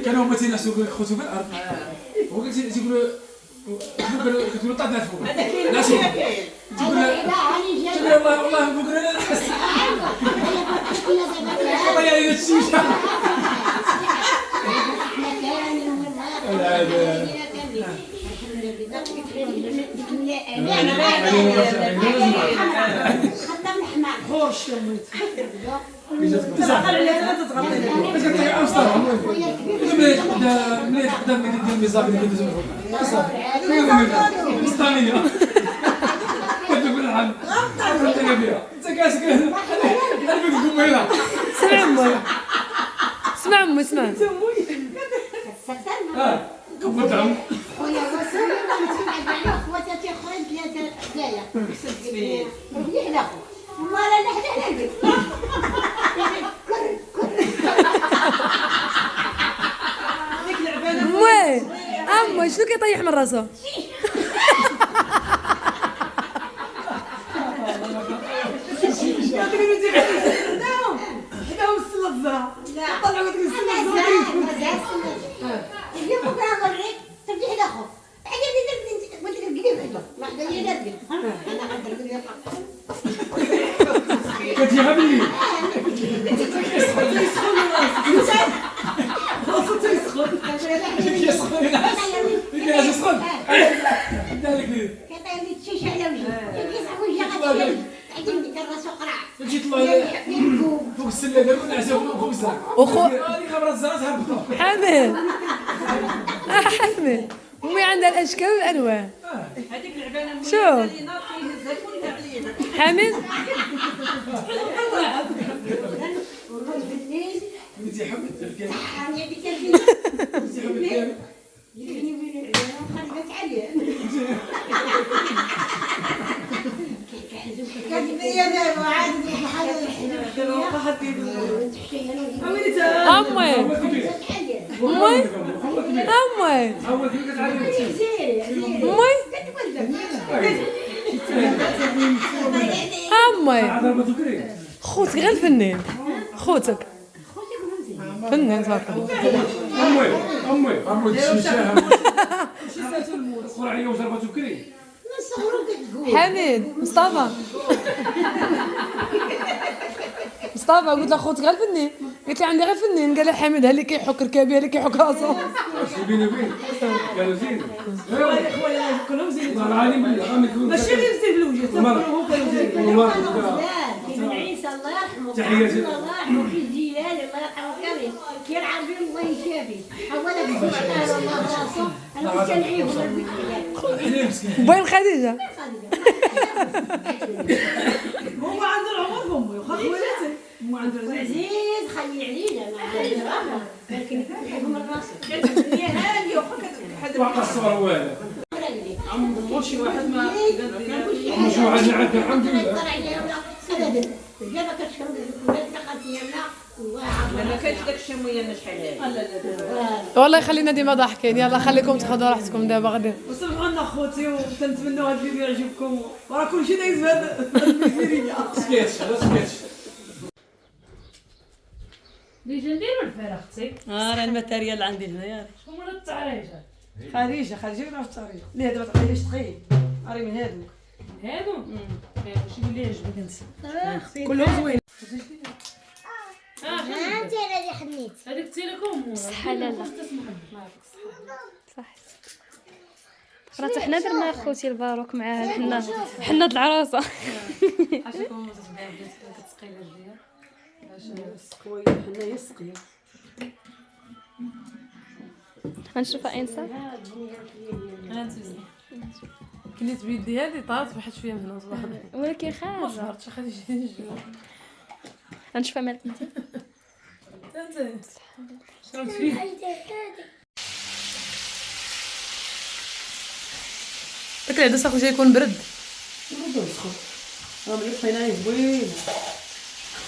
كانوا هما تينعسوا خوتو في الارض هو تيقولوا طاحت فوق ناسو تقول والله والله بكره انا نحس والله يا الشيشه اسمع امي اسمع كبرت خويا وصل ما تسمع خواتاتي اخرين ثلاثه حدايا ربي على خو والله لا نحن على امي امي شنو كيطيح من راسه كنتي غبي فوق السله دابا نعسوا فوق السله وخو هذه خبره الزرات هبطوا حامل حامل امي عندها الاشكال والالوان هذيك العبانه شوف حامل انت حبت الكلام امي امي امي اول كلمه تعلمت امي ضربه ذكري خوتك غير الفنان خوتك فنان صافي امي الشمشاه القرعيه وضربه ذكري حميد مصطفى مصطفى قلت له خوتك غير الفنان قلت لي عندي غير فنان قال لي حميد ها اللي كيحك ركابي ها اللي كيحك راسو بيني وبين قالوا زين خويا كلهم زين والله العظيم ماشي غير زين بالوجه تفكروا كانوا زين كيما عيسى الله يرحمه تحياتي. الله يرحمه كي الجلال الله يرحمه كامل كي العربي الله يشافي اولا بسرعه الله راسه انا كنت نعيب حليم مسكين وين خديجه هو عنده العمر امي وخا خوالاتي هو عنده عزيز خلي علينا ما عندنا لكن يحبهم الراس هي هانيه وخا وقع الصور والو عم شي واحد ما مش واحد نعرف الحمد لله ما كانش داك الشيء ميانا شحال هذا لا والله يخلينا ديما ضاحكين يلا خليكم تاخذوا راحتكم دابا غادي وسمعوا لنا خوتي وكنتمنوا هذا الفيديو يعجبكم وراه كلشي دايز بهذا الفيديو سكيتش هذا سكيتش ديجا نديرو الفراخ اختي راه الماتيريال عندي هنايا شكون ولا التعريجه خديجه ولا في الطريق اللي هذا ما تقليش ثقيل راه من هادو هادو واش يقول لي عجبك انت كلهم زوين انت اللي حنيت هذيك تيليكوم صحة لالا صح راه حنا درنا خوتي الباروك معاها حنا د العروسه عاشكم كتسقي الجيه باش السقويه حنايا السقيه غنشوفها انسان كليت بيدي هذه طارت واحد شويه من هنا صباح ولكن خارجه صبرت شي خديجه نجي غنشوفها مالك انت انت شربت فيه داك العدس اخو جاي يكون برد نبداو نسخن راه ملي بقينا زوين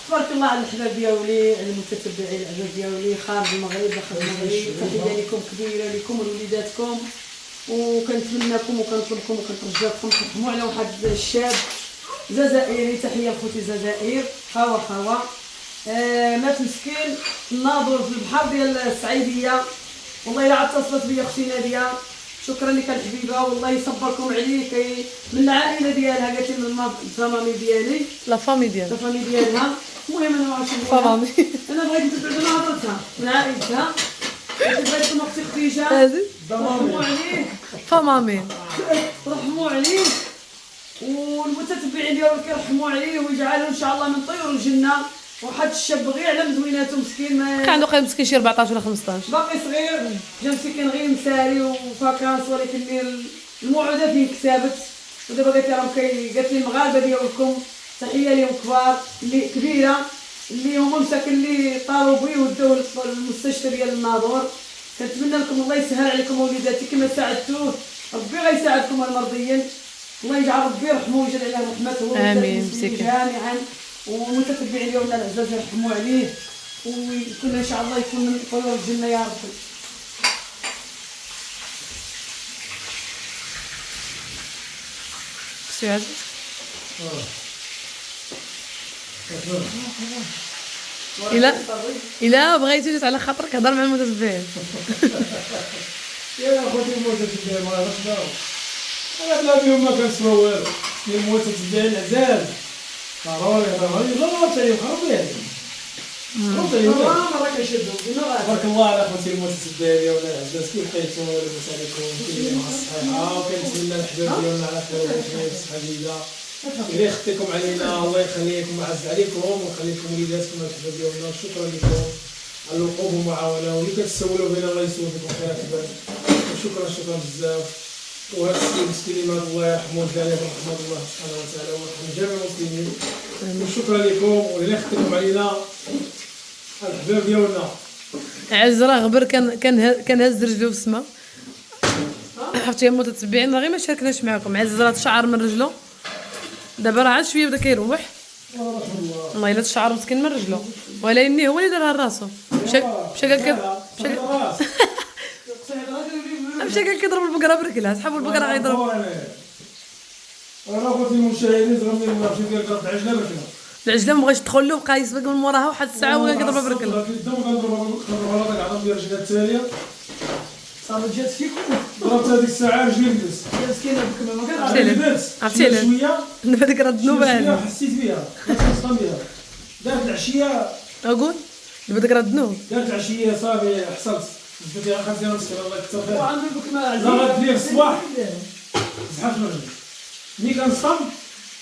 تبارك الله على الحباب ديالي على المتتبعين العباد ديالي خارج المغرب داخل المغرب تحيه لكم كبيره لكم ولوليداتكم وكنتمناكم وكنطلبكم وكنترجاكم ترحموا على واحد الشاب جزائري تحيه لخوتي الجزائر خوا مات مسكين ناظر في البحر ديال السعيديه والله الا عاد اتصلت بيا اختي ناديه، شكرا لك الحبيبه، والله يصبركم عليك. من العائله ديالها قالت لي من الفامي ديالي، لا فامي ديالها. الفامي ديالها. المهم انا ما عرفتش فامي. انا بغيت نتبع انا هضرتها من عائلتها. بغيت اختي خديجه هذه رحموا عليك، فامي. رحموا عليه، والمتتبعين ديالو كيرحموا عليه ويجعلوا ان شاء الله من طيور الجنه. وحد الشاب غير على مزويناته مسكين، ما كان عنده قريب مسكين شي 14 ولا 15. باقي صغير، جا مسكين غير مساري وفاكانس، ولكن الموعده فين كتابت. ودابا قالت لي راهم قالت لي المغاربه ديالكم تحيه لهم كبار اللي كبيره، اللي هما مساكن اللي طاروا بيه ودوه للمستشفى ديال الناظور. كنتمنى لكم الله يسهل عليكم وليداتي كما ساعدتوه، ربي غيساعدكم المرضيين. الله يجعل ربي يرحمه ويجعل عليه رحمته آمين. المسلمين جميعا، والمتتبعين ديالنا العزاز يرحموا عليه، ويكون ان شاء الله يكون من طيور الجنه يا ربي. سي عزيز. إلا بغيتي جات على خاطرك هضر مع المتتبعين. يا خوتي المتتبعين ما عرفتش دارو، انا بلا بهم ما كنسوا والو. المتتبعين عزاز ضروري غلط عليهم، خربوا عليهم خربوا عليهم. مرة كيشدوا تبارك الله على خوتي المتتبعين ديالنا العزاز، كيف بقيتو؟ لاباس عليكم؟ كاينين مع الصحيحه، وكنتمنى الحباب ديالنا على خير وصحه جيده. إلا يخطيكم علينا الله يخليكم ويعز عليكم ويخليكم وليداتكم الحباب ديالنا. شكرا لكم على الوقوف والمعاونه، واللي كتسولوا بنا الله يسول فيكم خير الحباب. شكرا بزاف. وهذا السيد الكلمات الله يرحمه الجميع برحمه الله سبحانه وتعالى ويرحم جميع المسلمين. وشكرا لكم، واللي يخطيكم علينا الحباب ديالنا. عز راه غبر كان هز رجلو في السما. عرفتي يا متتبعين راه غير ما شاركناش معاكم. عز راه تشعر من رجلو، دابا راه عاد شويه بدا كيروح. والله الا تشعر مسكين من رجلو، ولكن هو اللي دارها لراسو. مشى قال كيضرب البقره بركلها، صحاب البقره غيضرب. انا خوتي المشاهدين زغمني ما مشيت كنضرب عجله بركله. العجله ما بغاش تدخل له، بقى يسبق من موراها واحد الساعه وكان كيضرب بركلها. كنضرب هذاك العظم ديال الرجله التاليه، صافي جات فيكم. ضربت هذيك الساعه رجلي بدات. مسكينه بكم ما عرفتي علاش؟ شويه دابا ديك راه الذنوب هذه حسيت بها، خصنا بها. دارت العشيه، اقول دابا ديك راه الذنوب. دارت العشيه صافي حصلت جبتي اخذتي مسكين الله يكثر خير. وعندي بكم عزيز. زغرت لي في الصباح زحفت من رجلي. ملي كنصطم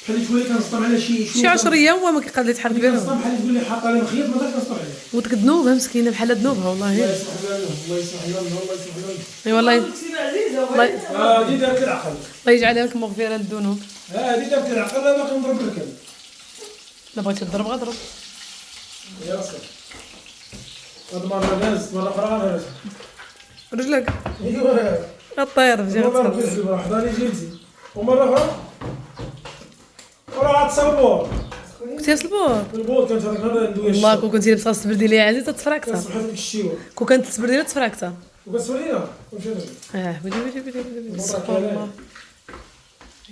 بحال تقول لي كنصطم على شي 10 ايام وما كيقدر يتحرك ملي بهم. كنصطم بحال تقول لي حاطه لي مخيط ما كنصطم عليه. وديك ذنوبها مسكينه بحال ذنوبها الله والله. يسمح لنا، الله يسمح لنا، الله يسمح لنا. اي والله كسيبه عزيزه الله هادي دارت العقل، الله يجعلها لك مغفره للذنوب. هادي دارت العقل. انا كنضرب الكلب لا بغيتي تضرب غضرب. يا صاحبي. هاد المره دازت، مره اخرى غنهرس. رجلك ايوا غطير جا مرة غتخلص. كنزيد حضاني جلدي، ومره اخرى وراه عاد صلبور كنتي صلبور البول كانت هذاك هذا ندوي والله كون كنتي لابسه تسبردي ليا عزيزه تفركتها. كنصبح هذيك الشيوه كون كانت تسبردي ليا تفركتها. وكنصبر لينا ومشينا بدي استغفر الله.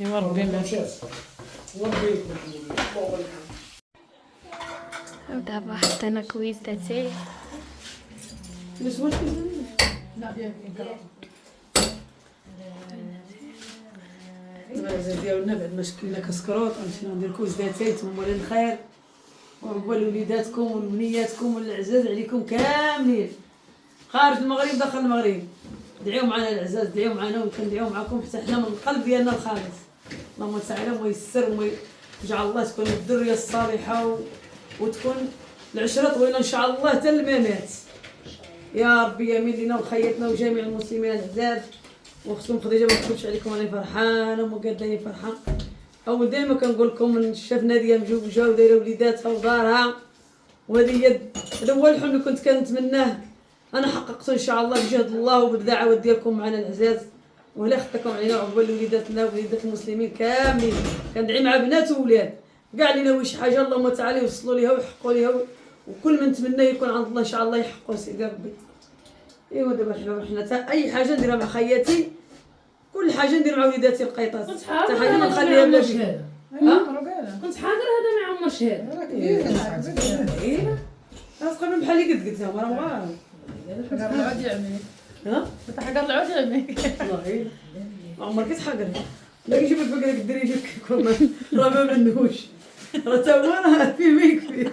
ايوا ربي ما مشات وربي ودابا حطينا كويز تاعي. العزاز ديالنا بعد ما شكلنا كسكروط غنمشيو ندير كوز داتاي تمولي الخير، وربا لوليداتكم ولمنياتكم والعزاز عليكم كاملين خارج المغرب داخل المغرب. دعيو معنا العزاز، دعيو معنا وكندعيو معكم حتى حنا من القلب ديالنا الخالص. اللهم تعالى ويسر ويجعل الله تكون الذريه الصالحه وتكون العشره طويله ان شاء الله حتى الممات يا ربي. يمين لينا وخيتنا وجميع المسلمين العزاز. واختكم خديجه ما تكونش عليكم راني فرحانه ومقاداني فرحه. او دائما كنقول لكم من شاف ناديه مجوجه ودايره وليداتها ودارها، وهذه هذا هو الحلم اللي كنت كنتمناه انا حققته ان شاء الله بجهد الله وبالدعوات ديالكم معنا العزاز. ولا خطاكم علينا وعقبال وليداتنا ووليدات المسلمين كاملين. كندعي مع بنات وولاد كاع اللي ناوي شي حاجه اللهم تعالى يوصلوا ليها ويحققوا ليها، وكل من تمنى يكون عند الله ان شاء الله يحققوا سيدي ربي. ايوا دابا حنا اي حاجه نديرها مع خياتي، كل حاجه ندير مع وليداتي القيطات، حتى حاجه ما نخليها بلا شهاده. كنت حاضر هذا مع ام شهاده. ايوا اصلا بحالي قد قلتها راه غادي يعمل ها انت حقر العود ولا والله ما عمرك تحقر لا يجيب لك بقى الدري يجيك يكون راه ما منوش راه تا هو راه فيه ما يكفي